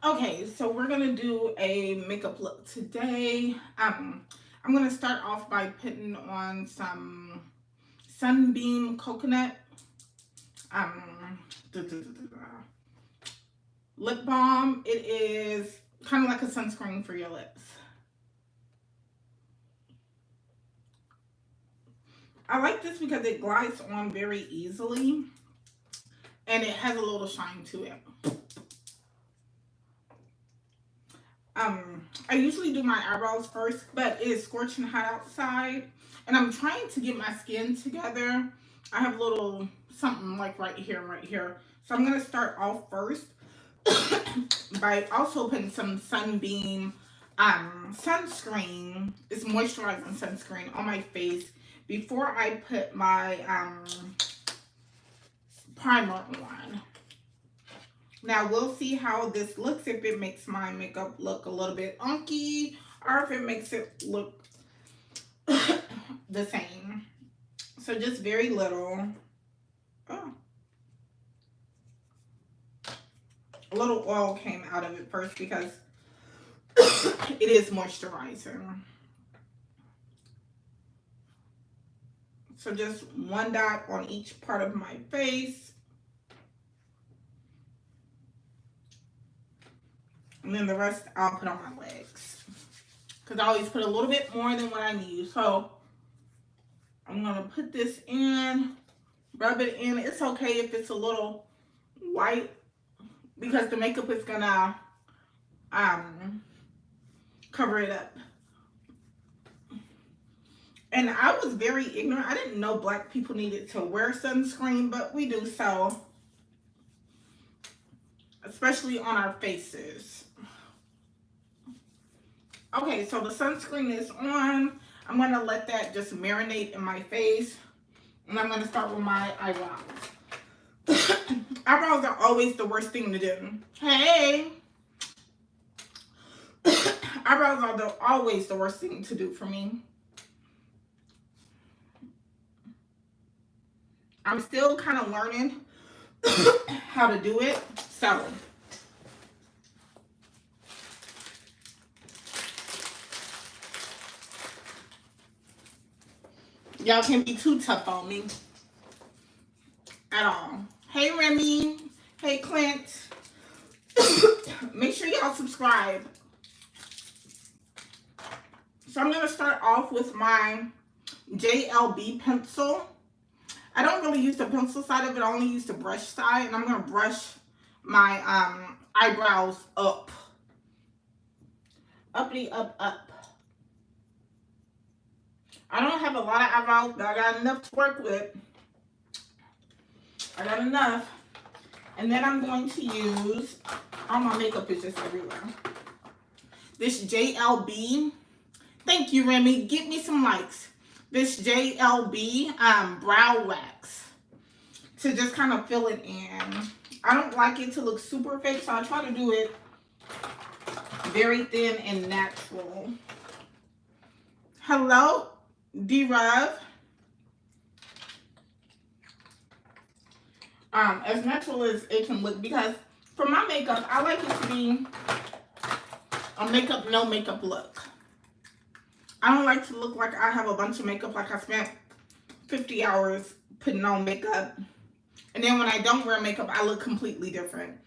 Okay, so we're gonna do a makeup look today. I'm gonna start off by putting on some Sunbeam Coconut um, lip balm. It is kind of like a sunscreen for your lips. I like this because it glides on very easily and it has a little shine to it. I usually do my eyebrows first, but it is scorching hot outside, and I'm trying to get my skin together. I have a little something like right here, right here. So I'm gonna start off first by also putting some Sunbeam sunscreen. It's moisturizing sunscreen on my face before I put my primer on. Now we'll see how this looks, if it makes my makeup look a little bit unky or if it makes it look the same. So just very little. Oh, a little oil came out of it first because it is moisturizing. So just one dot on each part of my face. And then the rest I'll put on my legs. Because I always put a little bit more than what I need. So I'm going to put this in, rub it in. It's okay if it's a little white because the makeup is going to cover it up. And I was very ignorant. I didn't know black people needed to wear sunscreen, but we do so. Especially on our faces. Okay, so the sunscreen is on. I'm going to let that just marinate in my face. And I'm going to start with my eyebrows. Eyebrows are always the worst thing to do. Hey! Eyebrows are always the worst thing to do for me. I'm still kind of learning how to do it. So, y'all can't be too tough on me at all. Hey, Remy. Hey, Clint. Make sure y'all subscribe. So I'm going to start off with my JLB pencil. I don't really use the pencil side of it. I only use the brush side. And I'm going to brush my eyebrows up. Uppity up, up. I don't have a lot of eyebrows, but I got enough to work with. I got enough. And then I'm going to use, all my makeup is just everywhere. This JLB. Thank you, Remy. Give me some likes. This JLB brow wax to just kind of fill it in. I don't like it to look super fake, so I try to do it very thin and natural. Hello, D-Rev. As natural as it can look, because for my makeup, I like it to be a makeup, no makeup look. I don't like to look like I have a bunch of makeup, like I spent 50 hours putting on makeup. And then when I don't wear makeup, I look completely different.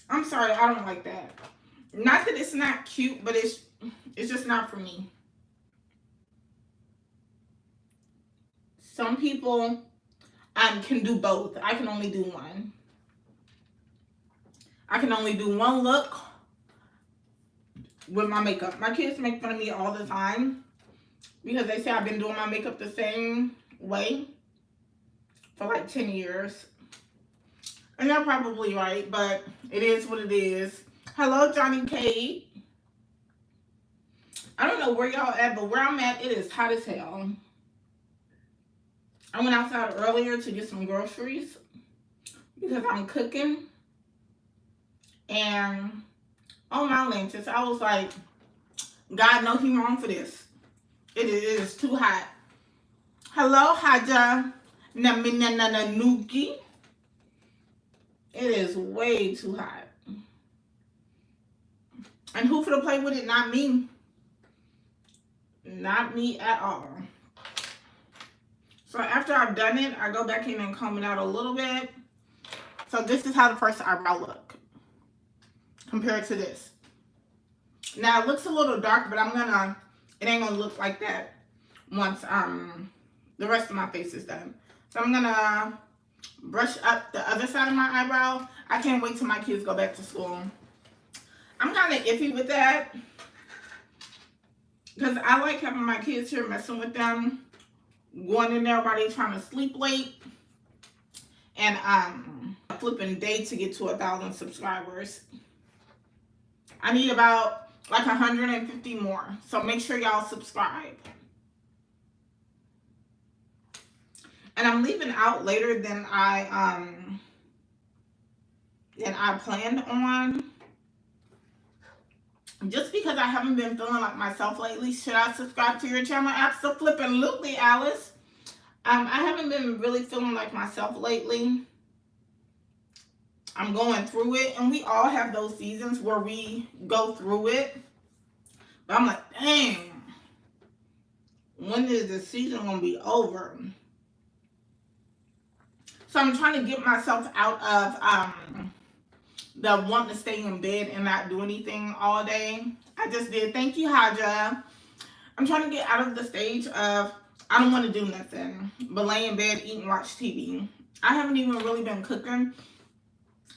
I'm sorry, I don't like that. Not that it's not cute, but it's just not for me. Some people can do both. I can only do one. I can only do one look with my makeup. My kids make fun of me all the time because they say I've been doing my makeup the same way for like 10 years. And they're probably right, but it is what it is. Hello, Johnny Kate. I don't know where y'all at, but where I'm at, it is hot as hell. I went outside earlier to get some groceries because I'm cooking. And oh my lances, I was like, God know he wrong for this. It is too hot. Hello, Haja Naminanuki. It is way too hot. And who for to play with it? Not me. Not me at all. So after I've done it, I go back in and comb it out a little bit. So this is how the first eyebrow look compared to this. Now it looks a little dark, but it ain't gonna look like that once the rest of my face is done. So I'm gonna brush up the other side of my eyebrow. I can't wait till my kids go back to school. I'm kind of iffy with that because I like having my kids here, messing with them, going in there while they trying to sleep late, and flipping day to get to 1,000 subscribers. I need about like 150 more, so make sure y'all subscribe. And I'm leaving out later than I planned on, just because I haven't been feeling like myself lately. Should I subscribe to your channel? Absolutely, Alice. I haven't been really feeling like myself lately. I'm going through it, and we all have those seasons where we go through it. But I'm like, dang, when is the season gonna be over? So I'm trying to get myself out of the wanting to stay in bed and not do anything all day. I just did. Thank you, Haja. I'm trying to get out of the stage of I don't want to do nothing but lay in bed, eat, and watch TV. I haven't even really been cooking.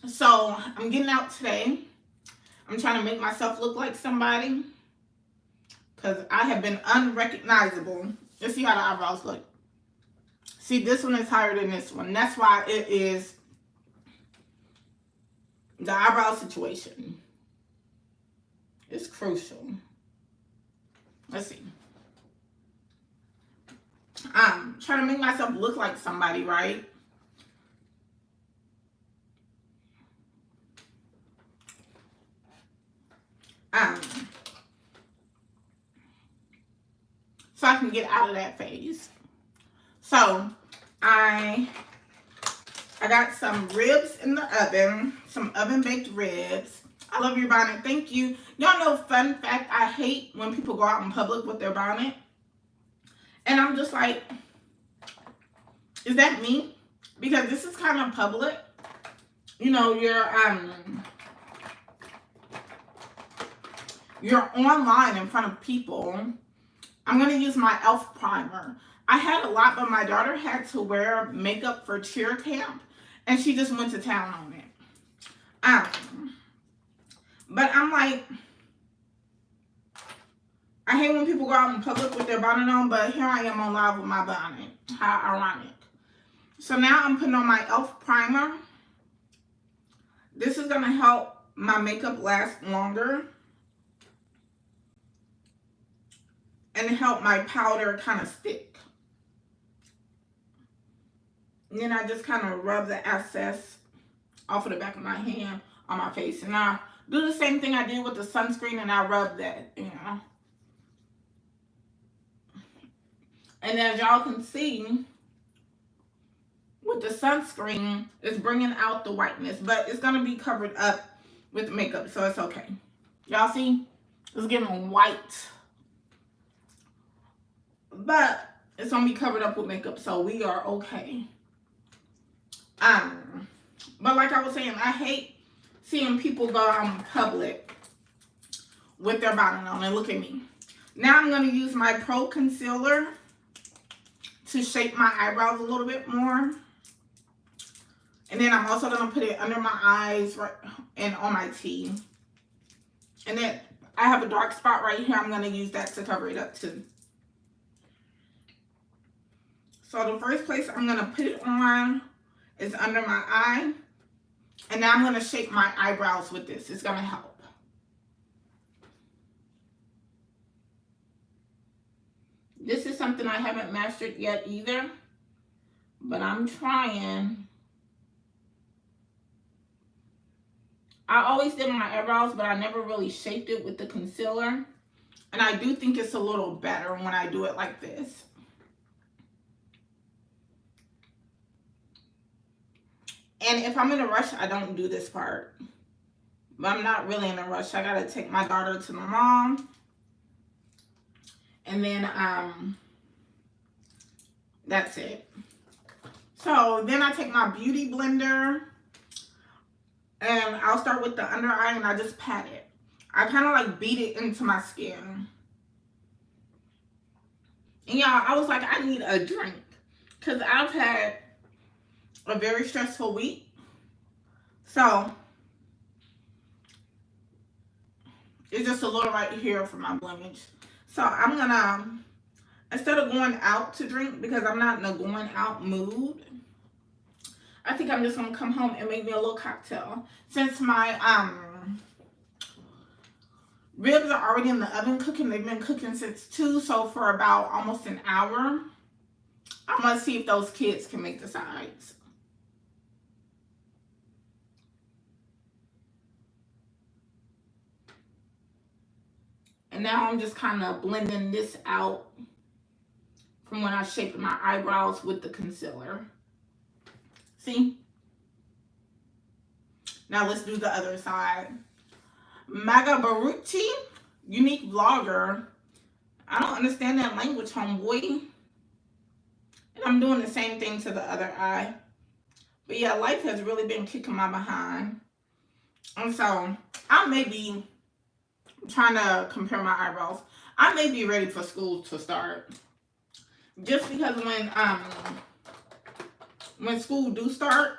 So I'm getting out today. I'm trying to make myself look like somebody because I have been unrecognizable. Let's see how the eyebrows look. See, this one is higher than this one. That's why it is the eyebrow situation. It's crucial. Let's see. I'm trying to make myself look like somebody, right? So I can get out of that phase. So I got some ribs in the oven, some oven baked ribs. I love your bonnet. Thank you. Y'all know, fun fact, I hate when people go out in public with their bonnet. And I'm just like, is that me? Because this is kind of public. You know, you're online in front of people. I'm going to use my e.l.f. primer. I had a lot, but my daughter had to wear makeup for cheer camp, and she just went to town on it. But I'm like, I hate when people go out in public with their bonnet on, but here I am on live with my bonnet. How ironic. So now I'm putting on my e.l.f. primer. This is going to help my makeup last longer and help my powder kind of stick. And then I just kind of rub the excess off of the back of my hand on my face. And I do the same thing I did with the sunscreen, and I rub that, you know. And as y'all can see, with the sunscreen, it's bringing out the whiteness. But it's going to be covered up with makeup, so it's okay. Y'all see? It's getting white. But it's going to be covered up with makeup, so we are okay. But like I was saying, I hate seeing people go out in public with their bonnet on. And look at me. Now I'm going to use my Pro Concealer to shape my eyebrows a little bit more. And then I'm also going to put it under my eyes right, and on my T. And then I have a dark spot right here. I'm going to use that to cover it up too. So the first place I'm going to put it on is under my eye. And now I'm going to shape my eyebrows with this. It's going to help. This is something I haven't mastered yet either. But I'm trying. I always did my eyebrows, but I never really shaped it with the concealer. And I do think it's a little better when I do it like this. And if I'm in a rush, I don't do this part. But I'm not really in a rush. I gotta take my daughter to my mom. And then that's it. So then I take my beauty blender and I'll start with the under eye and I just pat it. I kind of like beat it into my skin. And y'all, I was like, I need a drink because I've had a very stressful week. So it's just a little right here for my blemish. So I'm gonna, instead of going out to drink, because I'm not in a going out mood, I think I'm just gonna come home and make me a little cocktail. Since my ribs are already in the oven cooking, they've been cooking since 2, so for about almost an hour, I'm gonna see if those kids can make the sides. And now I'm just kind of blending this out from when I shaped my eyebrows with the concealer. See? Now let's do the other side. Magabaruti, unique vlogger. I don't understand that language, homeboy. And I'm doing the same thing to the other eye. But yeah, life has really been kicking my behind. And so I may be trying to compare my eyebrows. I may be ready for school to start. Just because when school do start,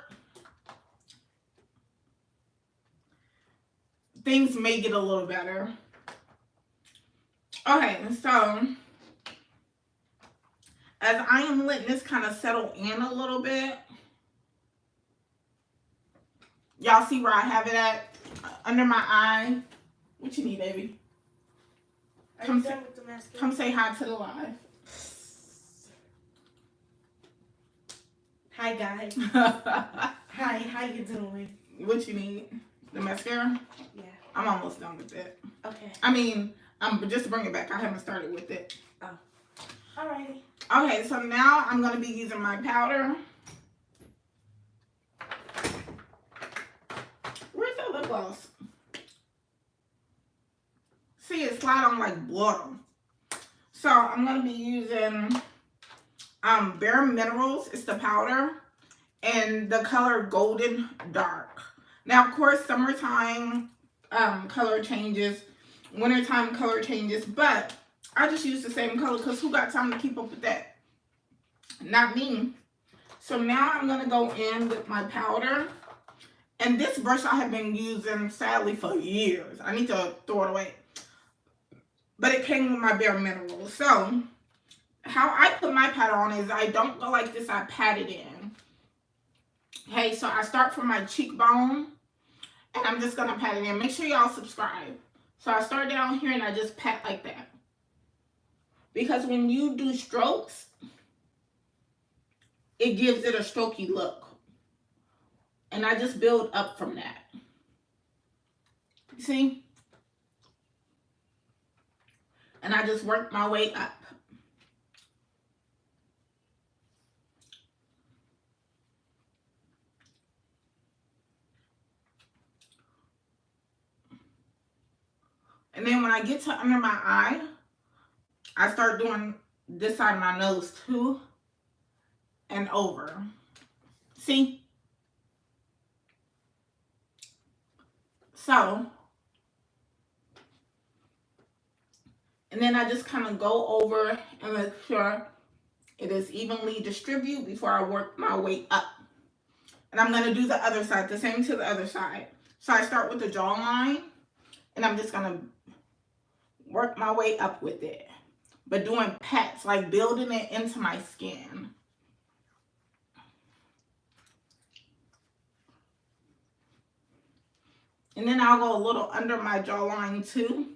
things may get a little better. Okay, so as I am letting this kind of settle in a little bit, y'all see where I have it at? Under my eye. What you need, baby? Come say hi to the live. Hi, guys. Hi, how you doing? What you need? The mascara? Yeah. I'm almost done with it. Okay. I mean, just to bring it back, I haven't started with it. Oh. Alrighty. Okay, so now I'm going to be using my powder. Where's the lip gloss? See, it slide on like butter. So I'm going to be using Bare Minerals. It's the powder. And the color Golden Dark. Now, of course, summertime color changes. Wintertime color changes. But I just use the same color because who got time to keep up with that? Not me. So now I'm going to go in with my powder. And this brush I have been using, sadly, for years. I need to throw it away. But it came with my Bare Minerals. So how I put my powder on is I don't go like this. I pat it in. Okay, so I start from my cheekbone. And I'm just going to pat it in. Make sure y'all subscribe. So I start down here and I just pat like that. Because when you do strokes, it gives it a strokey look. And I just build up from that. See? And I just work my way up. And then when I get to under my eye, I start doing this side of my nose too. And over. See? So, and then I just kind of go over and make sure it is evenly distributed before I work my way up. And I'm going to do the other side, the same to the other side. So I start with the jawline, and I'm just going to work my way up with it. But doing pats, like building it into my skin. And then I'll go a little under my jawline too.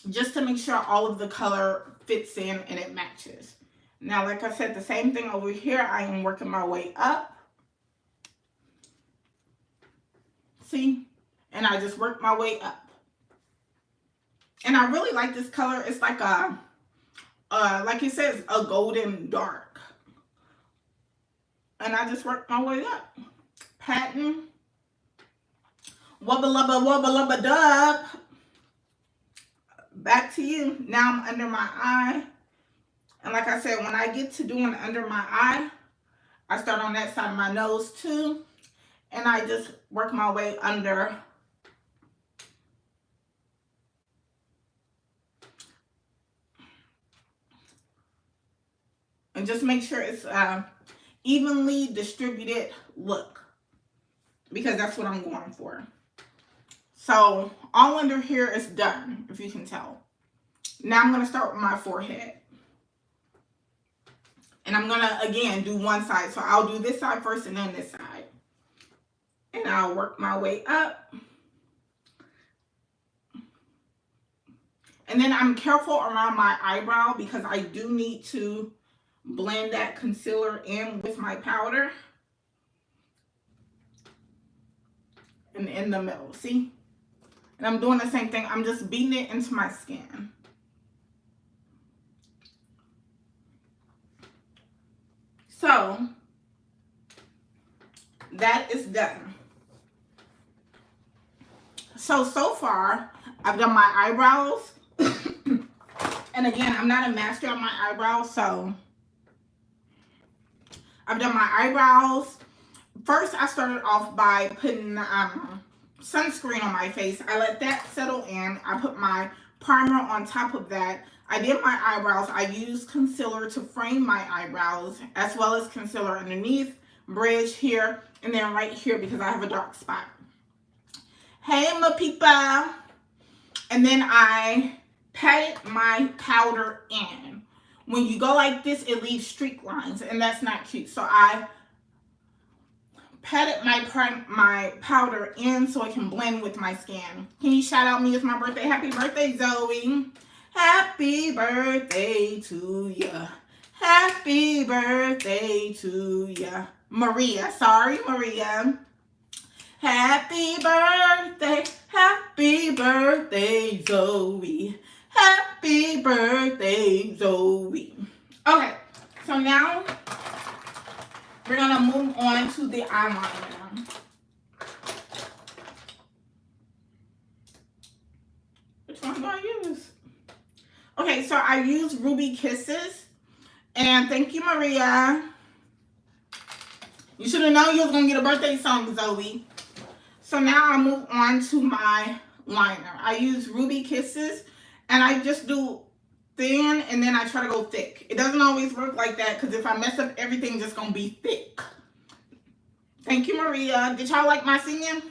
Just to make sure all of the color fits in and it matches. Now, like I said, the same thing over here. I am working my way up. See? And I just work my way up. And I really like this color. It's like a, like it says, a golden dark. And I just work my way up. Patting. Wubba lubba wubba lubba dub. Back to you. Now I'm under my eye. And like I said, when I get to doing under my eye, I start on that side of my nose too. And I just work my way under. And just make sure it's evenly distributed look. Because that's what I'm going for. So all under here is done, if you can tell. Now I'm going to start with my forehead. And I'm going to, again, do one side. So I'll do this side first and then this side. And I'll work my way up. And then I'm careful around my eyebrow because I do need to blend that concealer in with my powder. And in the middle, see? And I'm doing the same thing. I'm just beating it into my skin. So, that is done. So far, I've done my eyebrows. And again, I'm not a master on my eyebrows, so I've done my eyebrows. First, I started off by putting sunscreen on my face. I let that settle in. I put my primer on top of that. I did my eyebrows. I used concealer to frame my eyebrows, as well as concealer underneath, bridge here, and then right here because I have a dark spot. Hey, my people. And then I patted my powder in. When you go like this, it leaves streak lines, and that's not cute. So I patted my powder in so it can blend with my skin. Can you shout out me? It's my birthday. Happy birthday, Zoe. Happy birthday to ya. Happy birthday to ya. Maria. Sorry, Maria. Happy birthday, Zoe. Happy birthday, Zoe. Okay, so now we're gonna move on to the eyeliner. Which one do I use? Okay, so I use Ruby Kisses. And thank you, Maria. You should have known you was gonna get a birthday song, Zoe. So now I move on to my liner. I use Ruby Kisses, and I just do thin, and then I try to go thick. It doesn't always work like that, because if I mess up everything, it's just going to be thick. Thank you, Maria. Did y'all like my singing?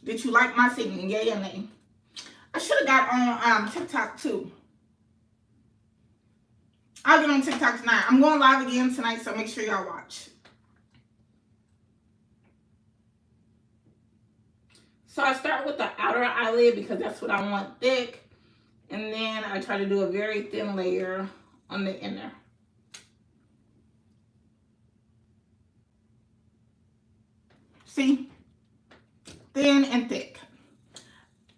Did you like my singing? Yay or nay? I should have got on TikTok, too. I'll get on TikTok tonight. I'm going live again tonight, so make sure y'all watch. So I start with the outer eyelid because that's what I want thick. And then I try to do a very thin layer on the inner. See? Thin and thick.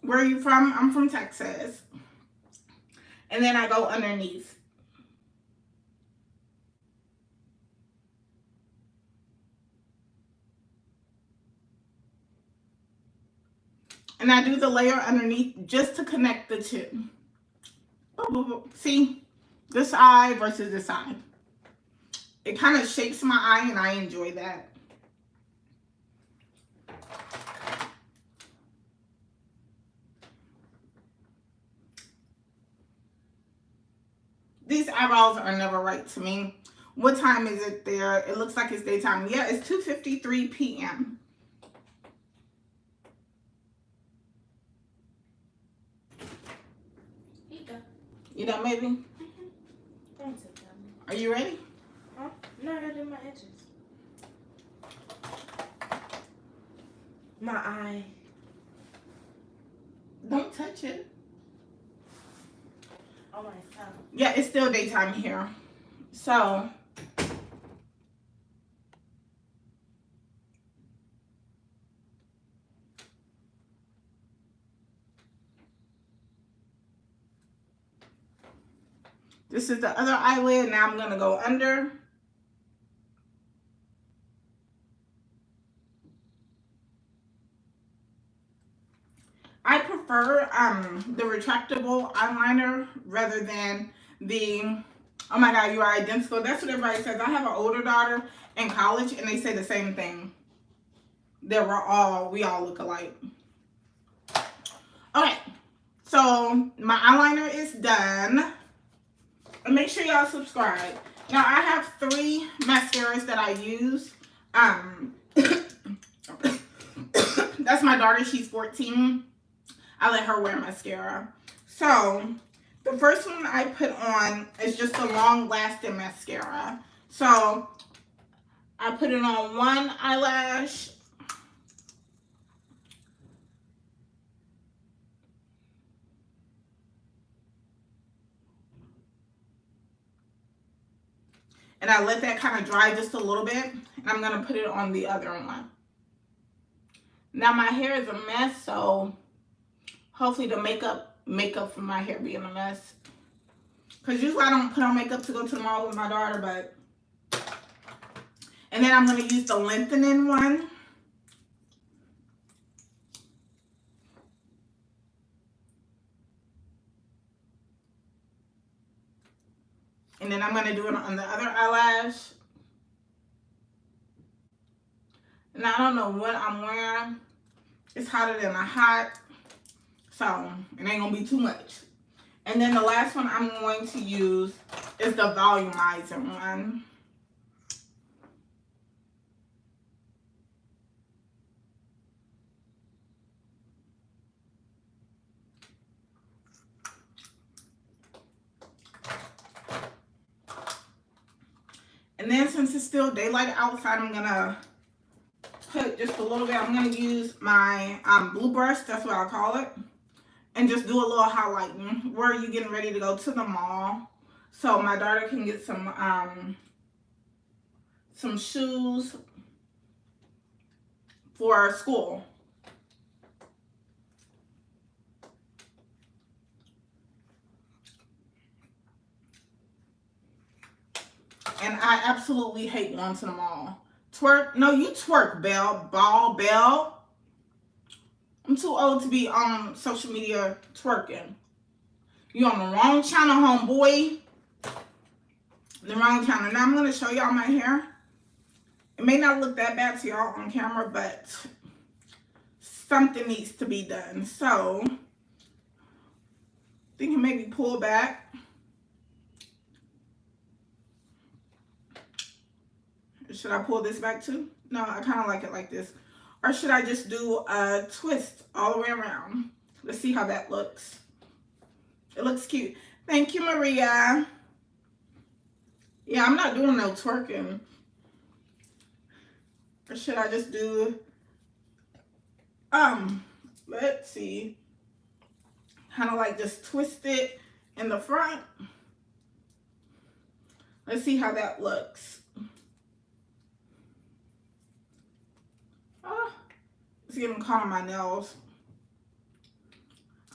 Where are you from? I'm from Texas. And then I go underneath. And I do the layer underneath just to connect the two. See? This eye versus this eye. It kind of shapes my eye, and I enjoy that. These eyebrows are never right to me. What time is it there? It looks like it's daytime. Yeah, it's 2:53 p.m. You done, baby? Mm-hmm. Are you ready? Huh? No, I gotta do my edges. My eye. Don't touch it. Oh, my tongue. Yeah, it's still daytime here. So, This is the other eyelid. Now I'm going to go under. I prefer the retractable eyeliner rather than the, oh my God, you are identical. That's what everybody says. I have an older daughter in college and they say the same thing. That we all look alike. Okay, so my eyeliner is done. And make sure y'all subscribe. Now I have 3 mascaras that I use. That's my daughter, she's 14. I let her wear mascara. So the first one I put on is just a long lasting mascara. So I put it on one eyelash. And I let that kind of dry just a little bit. And I'm going to put it on the other one. Now my hair is a mess, so hopefully the makeup from my hair being a mess. Because usually I don't put on makeup to go to the mall with my daughter, but. And then I'm going to use the lengthening one. And then I'm going to do it on the other eyelash. And I don't know what I'm wearing. It's hotter than a hot. So it ain't going to be too much. And then the last one I'm going to use is the volumizer one. And then since it's still daylight outside, I'm going to put just a little bit. I'm going to use my blue brush, that's what I call it. And just do a little highlighting. Where are you getting ready to go to the mall? So my daughter can get some shoes for school. And I absolutely hate going to the mall. Twerk? No, you twerk, Belle. Belle. I'm too old to be on social media twerking. You on the wrong channel, homeboy. The wrong channel. Now I'm going to show y'all my hair. It may not look that bad to y'all on camera, but something needs to be done. So, I think maybe pull back. Should I pull this back too? No, I kind of like it like this. Or should I just do a twist all the way around? Let's see how that looks. It looks cute. Thank you, Maria. Yeah, I'm not doing no twerking. Or should I just do, let's see. Kind of like just twist it in the front. Let's see how that looks. Oh, it's getting caught on my nails.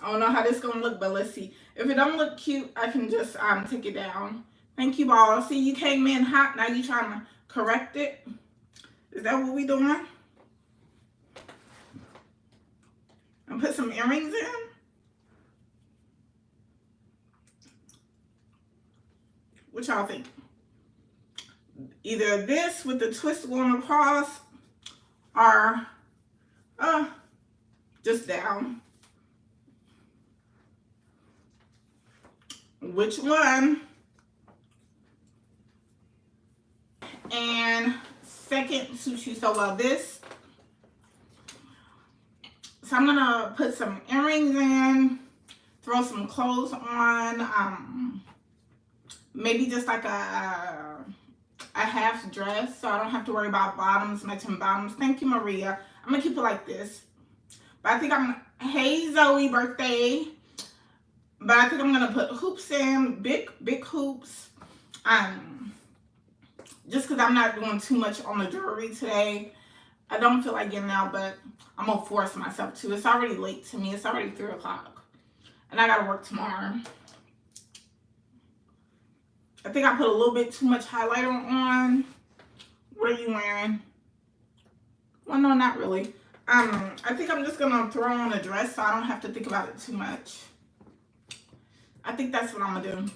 I don't know how this is gonna look, but let's see. If it don't look cute, I can just take it down. Thank you, ball. See, you came in hot. Now you trying to correct it. Is that what we doing? And put some earrings in. What y'all think? Either this with the twist going across, or just down. Which one? And second suits you so well, this. So I'm gonna put some earrings in, throw some clothes on, maybe just like a half dress, so I don't have to worry about bottoms, matching bottoms. Thank you, Maria. I'm gonna keep it like this. But I think hey Zoe, birthday. But I think I'm gonna put hoops in, big hoops. Just because I'm not doing too much on the jewelry today. I don't feel like getting out, but I'm gonna force myself to. It's already late to me. It's already 3 o'clock. And I gotta work tomorrow. I think I put a little bit too much highlighter on. What are you wearing? Well, no, not really. I think I'm just gonna throw on a dress so I don't have to think about it too much. I think that's what I'm gonna do.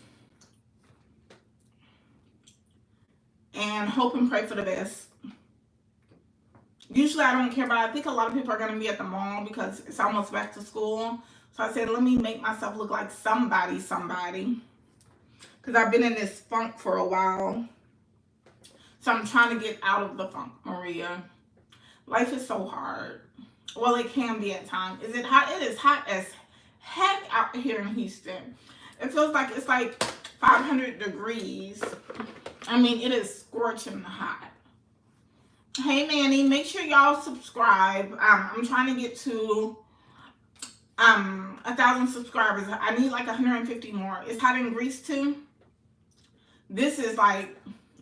And hope and pray for the best. Usually I don't care, but I think a lot of people are gonna be at the mall because it's almost back to school. So I said, let me make myself look like somebody. Because I've been in this funk for a while. So I'm trying to get out of the funk, Maria. Life is so hard. Well, it can be at times. Is it hot? It is hot as heck out here in Houston. It feels like it's like 500 degrees. I mean, it is scorching hot. Hey, Manny, make sure y'all subscribe. I'm trying to get to 1,000 subscribers. I need like 150 more. It's hot in Greece too. This is like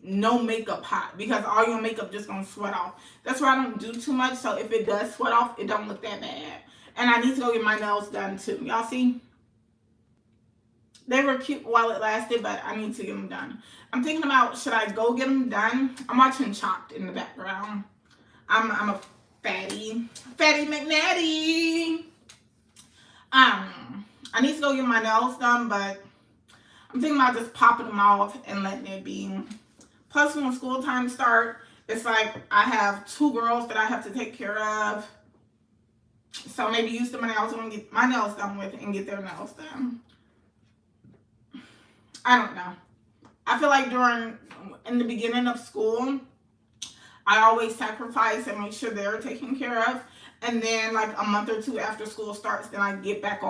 no makeup hot because all your makeup just gonna sweat off. That's why I don't do too much. So if it does sweat off, it don't look that bad. And I need to go get my nails done too. Y'all see? They were cute while it lasted, but I need to get them done. I'm thinking about, should I go get them done? I'm watching Chopped in the background. I'm a fatty McNatty. I need to go get my nails done, but I'm thinking about just popping them off and letting it be. Plus, when school time starts, it's like I have 2 girls that I have to take care of. So maybe use the money I was going to get my nails done with and get their nails done. I don't know. I feel like in the beginning of school, I always sacrifice and make sure they're taken care of. And then like a month or 2 after school starts, then I get back.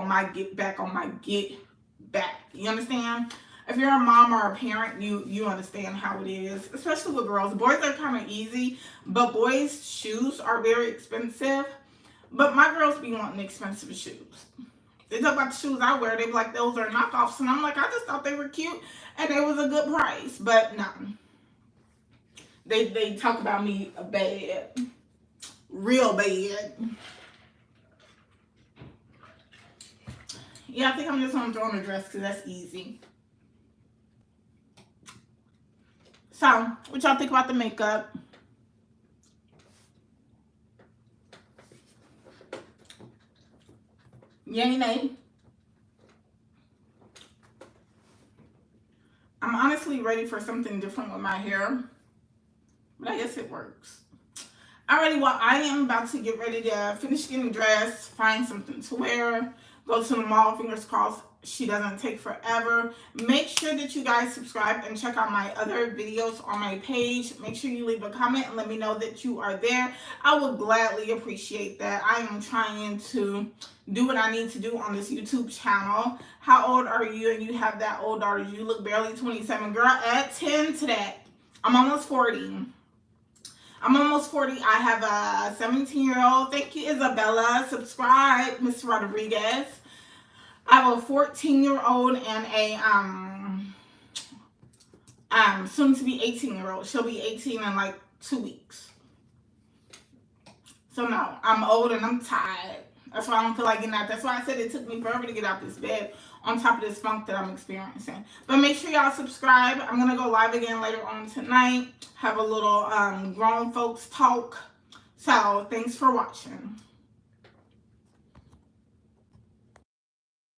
You understand? If you're a mom or a parent, you understand how it is, especially with girls. Boys are kind of easy, but boys' shoes are very expensive. But my girls be wanting expensive shoes. They talk about the shoes I wear. They be like, those are knockoffs. And I'm like, I just thought they were cute and it was a good price. But no. They talk about me bad. Real bad. Yeah, I think I'm just going to throw on a dress because that's easy. So, what y'all think about the makeup? Yay, nay. I'm honestly ready for something different with my hair, but I guess it works. Alrighty, well, I am about to get ready to finish getting dressed, find something to wear, go to the mall. Fingers crossed she doesn't take forever. Make sure that you guys subscribe and check out my other videos on my page. Make sure you leave a comment and let me know that you are there. I would gladly appreciate that. I am trying to do what I need to do on this YouTube channel. How old are you? And you have that old daughter. You look barely 27. Girl, add 10 to that. I'm almost 40. I have a 17-year-old. Thank you, Isabella. Subscribe, Miss Rodriguez. I have a 14-year-old and a soon to be 18-year-old. She'll be 18 in like 2 weeks. So no, I'm old and I'm tired. That's why I don't feel like getting out. That's why I said it took me forever to get out this bed on top of this funk that I'm experiencing. But make sure y'all subscribe. I'm going to go live again later on tonight. Have a little grown folks talk. So thanks for watching.